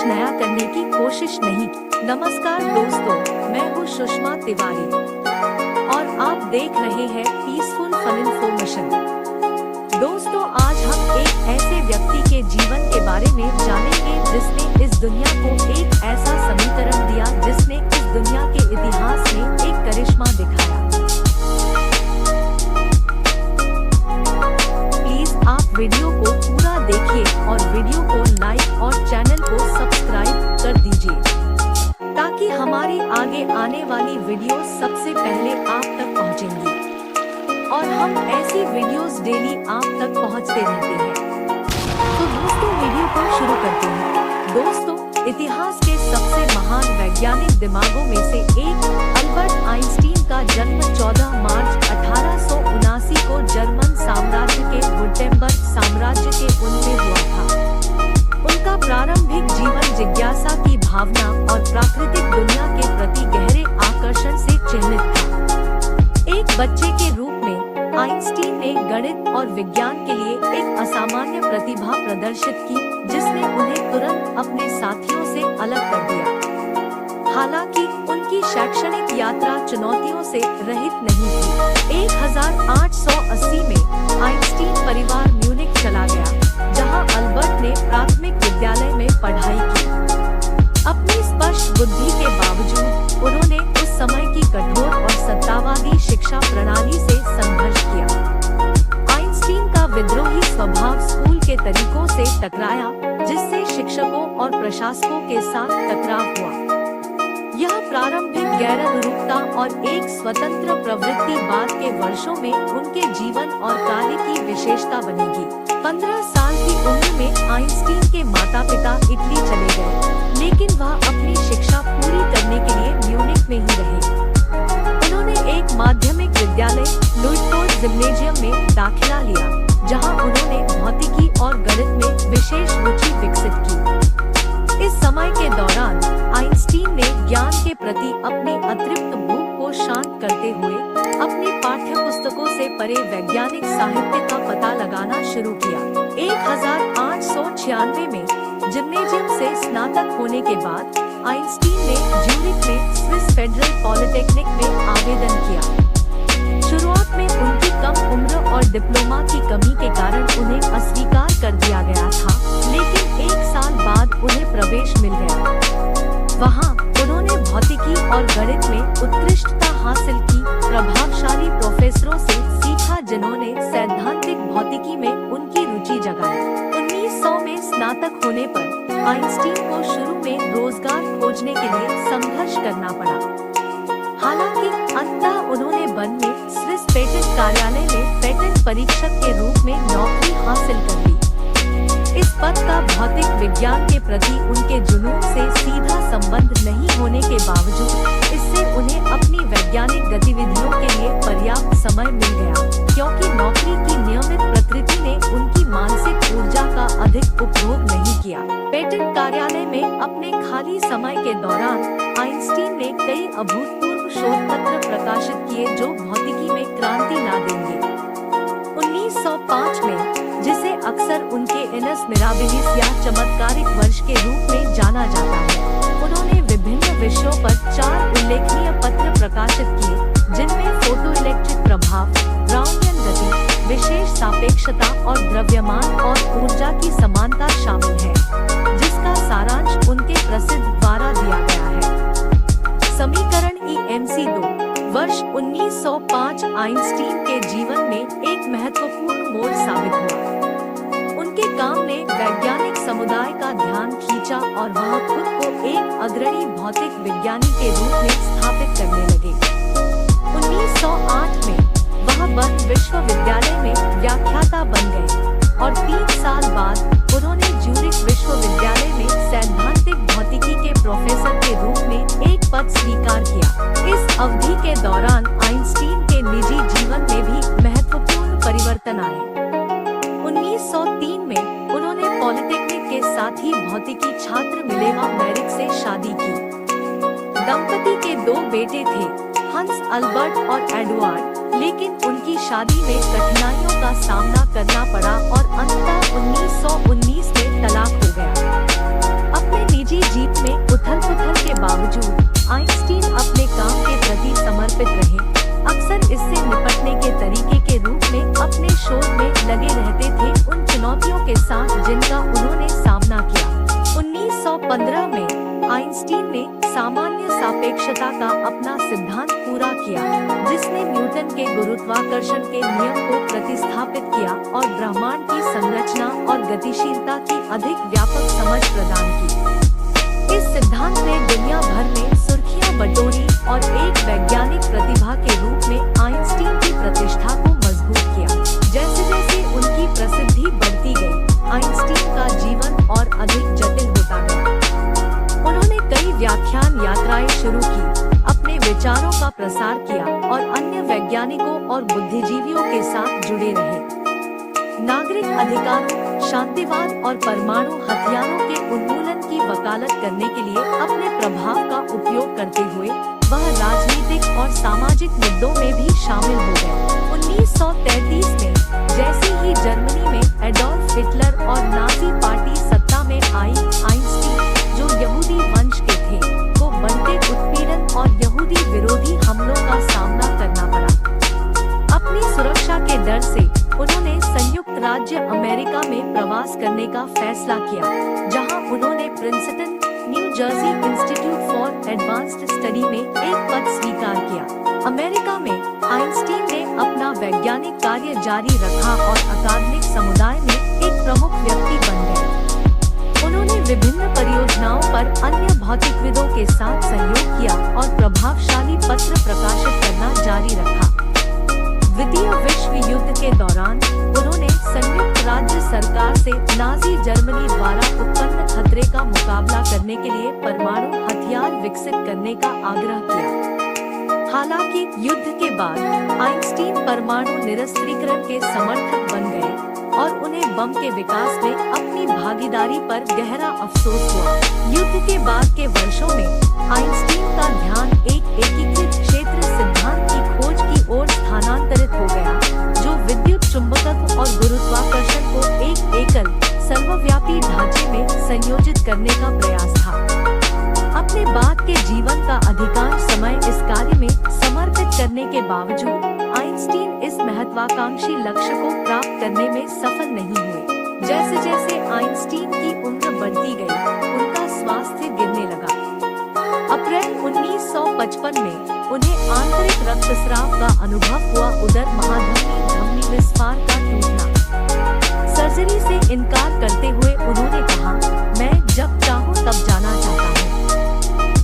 नया करने की कोशिश नहीं की। नमस्कार दोस्तों, मैं हूँ सुषमा तिवारी और आप देख रहे हैं पीसफुल फन इन्फॉर्मेशन। दोस्तों, आज हम एक ऐसे व्यक्ति के जीवन के बारे में जानेंगे जिसने इस दुनिया को एक ऐसा समीकरण दिया जिसने इस दुनिया के इतिहास में एक करिश्मा दिखाया। प्लीज आप वीडियो को पूरा देखिए और वीडियो को लाइक और चैनल को सब्सक्राइब कर दीजिए ताकि हमारी आगे आने वाली वीडियो सबसे पहले आप तक पहुंचेंगी और हम ऐसी वीडियोस डेली आप तक पहुंचते रहते हैं। तो दोस्तों, वीडियो को शुरू करते हैं। दोस्तों, इतिहास के सबसे महान वैज्ञानिक दिमागों में से एक अल्बर्ट आइंस्टीन का जन्म 14 मार्च 1879 को जर्मन साम्राज्य के गुटेनबर्ग साम्राज्य के उनमें हुआ था। उनका प्रारंभिक जीवन जिज्ञासा की भावना और प्राकृतिक दुनिया के प्रति गहरे आकर्षण से चिन्हित था। एक बच्चे के रूप में आइंस्टीन ने गणित और विज्ञान के लिए एक असामान्य प्रतिभा प्रदर्शित की जिसने उन्हें तुरंत अपने साथियों से अलग कर दिया। हालांकि उनकी शैक्षणिक यात्रा चुनौतियों से रहित नहीं थी। 1880 में आइंस्टीन परिवार म्यूनिख चला गया, जहां अल्बर्ट ने प्राथमिक विद्यालय में पढ़ाई की। अपनी स्पष्ट बुद्धि के बावजूद उन्होंने उस समय की कठोर और सत्तावादी शिक्षा प्रणाली से संघर्ष किया। आइंस्टीन का विद्रोही स्वभाव स्कूल के तरीकों से टकराया, जिससे शिक्षकों और प्रशासकों के साथ टकराव हुआ। यह प्रारंभिक गैर-अनुरूपता और एक स्वतंत्र प्रवृत्ति बाद के वर्षों में उनके जीवन और कार्य की विशेषता बनेगी। 15 साल की उम्र में आइंस्टीन के माता-पिता इटली चले गए, लेकिन वह अपनी शिक्षा पूरी करने के लिए म्यूनिख में ही रहे। उन्होंने एक माध्यमिक विद्यालय लुइसफोर्ड जिम्नेजियम में दाखिला लिया, जहां उन्होंने भौतिकी और गणित में विशेष रुचि विकसित की। इस समय के दौरान आइंस्टीन ने ज्ञान के प्रति अपनी अतृप्त भूख को शांत करते हुए अपनी पाठ्यपुस्तकों से परे वैज्ञानिक साहित्य का पता लगाना शुरू किया। 1896 में जिम्नेजियम से स्नातक होने के बाद आइंस्टीन ने ज्यूरिख में स्विस फेडरल पॉलिटेक्निक में आवेदन किया। शुरुआत में उनकी कम उम्र और डिप्लोमा की कमी के कारण उन्हें अस्वीकार कर दिया गया था, लेकिन 1 साल बाद उन्हें प्रवेश मिल गया। वहां उन्होंने भौतिकी और गणित में उत्कृष्टता हासिल की, प्रभावशाली प्रोफेसरों से सीखा जिन्होंने सैद्धांतिक भौतिकी में उनकी रुचि जगाई। 1900 में स्नातक होने पर आइंस्टीन को शुरू में रोजगार खोजने के लिए संघर्ष करना पड़ा। हालांकि अंततः उन्होंने बर्न में स्विस पेटेंट कार्यालय में पेटेंट परीक्षक के रूप में नौकरी हासिल कर ली। इस पद का भौतिक विज्ञान के प्रति उनके जुनून से सीधा संबंध नहीं होने के बावजूद इससे उन्हें अपनी वैज्ञानिक गतिविधियों के लिए पर्याप्त समय मिल गया, क्योंकि नौकरी की नियमित प्रकृति ने उनकी मानसिक ऊर्जा का अधिक उपभोग नहीं किया। पेटेंट कार्यालय में अपने खाली समय के दौरान आइंस्टीन ने कई अभूतपूर्व शोध पत्र प्रकाशित किए जो भौतिकी में क्रांति ला देंगे। 1905 में, जिसे अक्सर उनके एनस मिराबिलिस या चमत्कारिक वर्ष के रूप में जाना जाता है, उन्होंने विभिन्न विषयों पर 4 उल्लेखनीय पत्र प्रकाशित किए, जिनमें फोटोइलेक्ट्रिक प्रभाव, ब्राउनियन गति, विशेष सापेक्षता और द्रव्यमान और ऊर्जा की समानता शामिल है, जिसका सारांश उनके प्रसिद्ध द्वारा दिया गया है। समीकरण EMC2 वर्ष 1905 आइंस्टीन के जीवन में एक महत्वपूर्ण मोड़ साबित हुआ। उनके काम ने वैज्ञानिक समुदाय का ध्यान खींचा और वह खुद को एक अग्रणी भौतिक विज्ञानी के रूप में स्थापित करने लगे। 1908 में वह बर्न विश्वविद्यालय में व्याख्याता बन गए और 3 साल बाद उन्होंने ज्यूरिख विश्वविद्यालय में सैद्धांतिक भौतिकी के प्रोफेसर के रूप में एक पद स्वीकार किया। इस अवधि के दौरान आइंस्टीन के निजी जीवन में भी महत्वपूर्ण परिवर्तन आए। 1903 में उन्होंने पॉलिटेक्निक के साथ ही भौतिकी छात्र मिलेवा मैरिक से शादी की। दंपति के 2 बेटे थे, हंस अल्बर्ट और एडवर्ड, लेकिन उनकी शादी में कठिनाइयों का सामना करना पड़ा और अंततः 1919 में तलाक हो गया। अपने निजी जीत में उथल-पुथल के बावजूद आइंस्टीन अपने काम के प्रति समर्पित रहे। अक्सर इससे निपटने के तरीके के रूप में अपने शोध में लगे रहते थे उन चुनौतियों के साथ जिनका उन्होंने सामना किया। 1915 में आइंस्टीन ने सामान्य सापेक्षता का अपना सिद्धांत पूरा किया, जिसने न्यूटन के गुरुत्वाकर्षण के नियम को प्रतिस्थापित किया और ब्रह्मांड की संरचना और गतिशीलता की अधिक व्यापक समझ प्रदान की। इस सिद्धांत ने दुनिया भर में सुर्खियां बटोरी और एक वैज्ञानिक प्रतिभा के रूप में आइंस्टीन की प्रतिष्ठा को मजबूत किया। जैसे-जैसे उनकी प्रसिद्धि बढ़ती गई, आइंस्टीन का जीवन और अधिक जटिल होता गया। उन्होंने कई व्याख्यान यात्राएं शुरू की, अपने विचारों का प्रसार किया और अन्य वैज्ञानिकों और बुद्धिजीवियों के साथ जुड़े रहे। नागरिक अधिकारों, शांतिवाद और परमाणु हथियारों के उन्मूलन की वकालत करने के लिए अपने प्रभाव का उपयोग करते हुए वह राजनीतिक और सामाजिक मुद्दों में भी शामिल हो गए। 1933 में जैसे ही जर्मनी में एडोल्फ हिटलर और नाजी पार्टी सत्ता में आई, आइंस्टीन, जो यहूदी वंश के थे, को बढ़ते उत्पीड़न और यहूदी विरोधी हमलों का सामना करना पड़ा। अपनी सुरक्षा के डर से उन्होंने संयुक्त राज्य अमेरिका में प्रवास करने का फैसला किया, जहां उन्होंने Princeton, new Jersey institute for advanced study में एक पद स्वीकार किया। अमेरिका में आइंस्टीन ने अपना वैज्ञानिक कार्य जारी रखा और अकादमिक समुदाय में एक प्रमुख व्यक्ति बन गए। उन्होंने विभिन्न परियोजनाओं पर अन्य भौतिकविदों के साथ सहयोग किया और प्रभावशाली पत्र प्रकाशित करना जारी रखा। द्वितीय विश्व युद्ध के दौरान उन्होंने संयुक्त राज्य सरकार से नाजी जर्मनी द्वारा उत्पन्न खतरे का मुकाबला करने के लिए परमाणु हथियार विकसित करने का आग्रह किया। हालांकि युद्ध के बाद आइंस्टीन परमाणु निरस्त्रीकरण के समर्थक बन गए और उन्हें बम के विकास में अपनी भागीदारी पर गहरा अफसोस हुआ। युद्ध के बाद के वर्षों में आइंस्टीन का ध्यान एक एकीकृत क्षेत्र सिद्धांत की खोज की ओर स्थानांतरित हो गया, जो विद्युत चुंबकत्व और गुरुत्वाकर्षण को एक एकल सर्वव्यापी ढांचे में संयोजित करने का प्रयास था। अपने बाद के जीवन का अधिकांश समय इस कार्य में समर्पित करने के बावजूद आइंस्टीन इस महत्वाकांक्षी लक्ष्य को प्राप्त करने में सफल नहीं हुए। जैसे-जैसे आइंस्टीन की उम्र बढ़ती गई, उनका स्वास्थ्य गिरने लगा। अप्रैल 1955 में उन्हें आंतरिक रक्तस्राव का अनुभव हुआ। उदर महाधमनी धमनी विस्फार का टूटना। सर्जरी से इनकार करते हुए उन्होंने कहा, मैं जब चाहूं तब जाना चाहता हूं।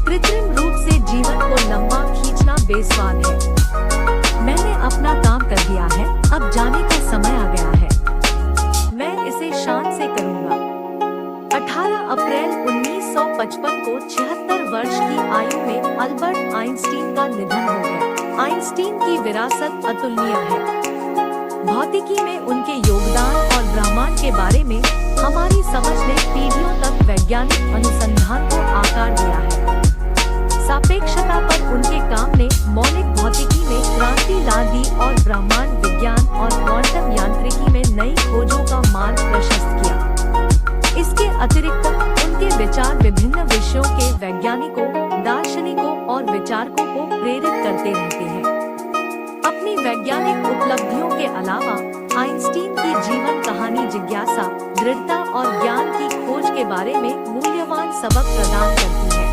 कृत्रिम रूप से जीवन को लंबा खींचना बेस्वाद है। मैंने अपना काम कर दिया है, अब जाने का समय आ गया है। मैं इसे शान से करूंगा। 18 अप्रैल 1955 को 76 वर्ष की आयु में अल्बर्ट आइंस्टीन का निधन हो गया। आइंस्टीन की विरासत अतुलनीय है। भौतिकी में उनके योगदान और ब्रह्मांड के बारे में हमारी समझ ने पीढ़ियों तक वैज्ञानिक अनुसंधान को आकार दिया है। सापेक्षता पर उनके काम ने मौलिक भौतिकी में क्रांति ला दी और ब्रह्मांड विज्ञान और क्वांटम यांत्रिकी में नई खोजों का मार्ग प्रशस्त किया। इसके अतिरिक्त उनके विचार विभिन्न विषयों के वैज्ञानिकों, दार्शनिकों और विचारकों को प्रेरित करते रहते हैं। अपनी वैज्ञानिक उपलब्धियों के अलावा आइंस्टीन की जीवन कहानी जिज्ञासा, दृढ़ता और ज्ञान की खोज के बारे में मूल्यवान सबक प्रदान करती है।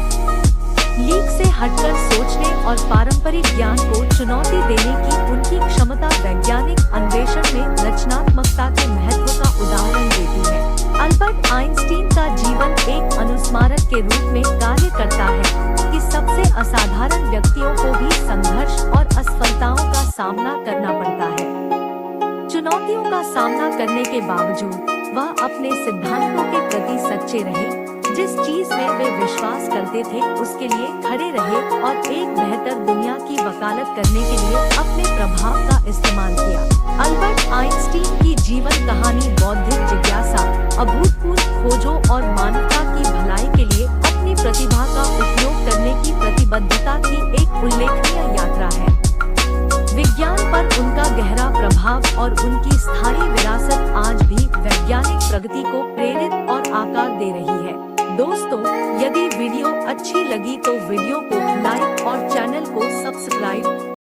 लीक से हटकर सोचने और पारंपरिक ज्ञान को चुनौती देने की उनकी क्षमता वैज्ञानिक अन्वेषण में रचनात्मकता के महत्व का उदाहरण देती है। अल्बर्ट आइंस्टीन का जीवन एक अनुस्मारक के रूप में कार्य करता है कि सबसे असाधारण व्यक्तियों को भी संघर्ष और असफलताओं का सामना करना पड़ता है। चुनौतियों का सामना करने के बावजूद वह अपने सिद्धांतों के प्रति सच्चे रहे। जिस चीज में वे विश्वास करते थे उसके लिए खड़े रहे और एक बेहतर दुनिया की वकालत करने के लिए अपने प्रभाव का इस्तेमाल किया। अल्बर्ट आइंस्टीन की जीवन कहानी बौद्धिक जिज्ञासा, अभूतपूर्व खोजों और मानवता की भलाई के लिए अपनी प्रतिभा का उपयोग करने की प्रतिबद्धता की एक उल्लेखनीय यात्रा है। विज्ञान पर उनका गहरा प्रभाव और उनकी स्थायी विरासत आज भी वैज्ञानिक प्रगति को प्रेरित और आकार दे रही है। दोस्तों, यदि अच्छी लगी तो वीडियो को लाइक और चैनल को सब्सक्राइब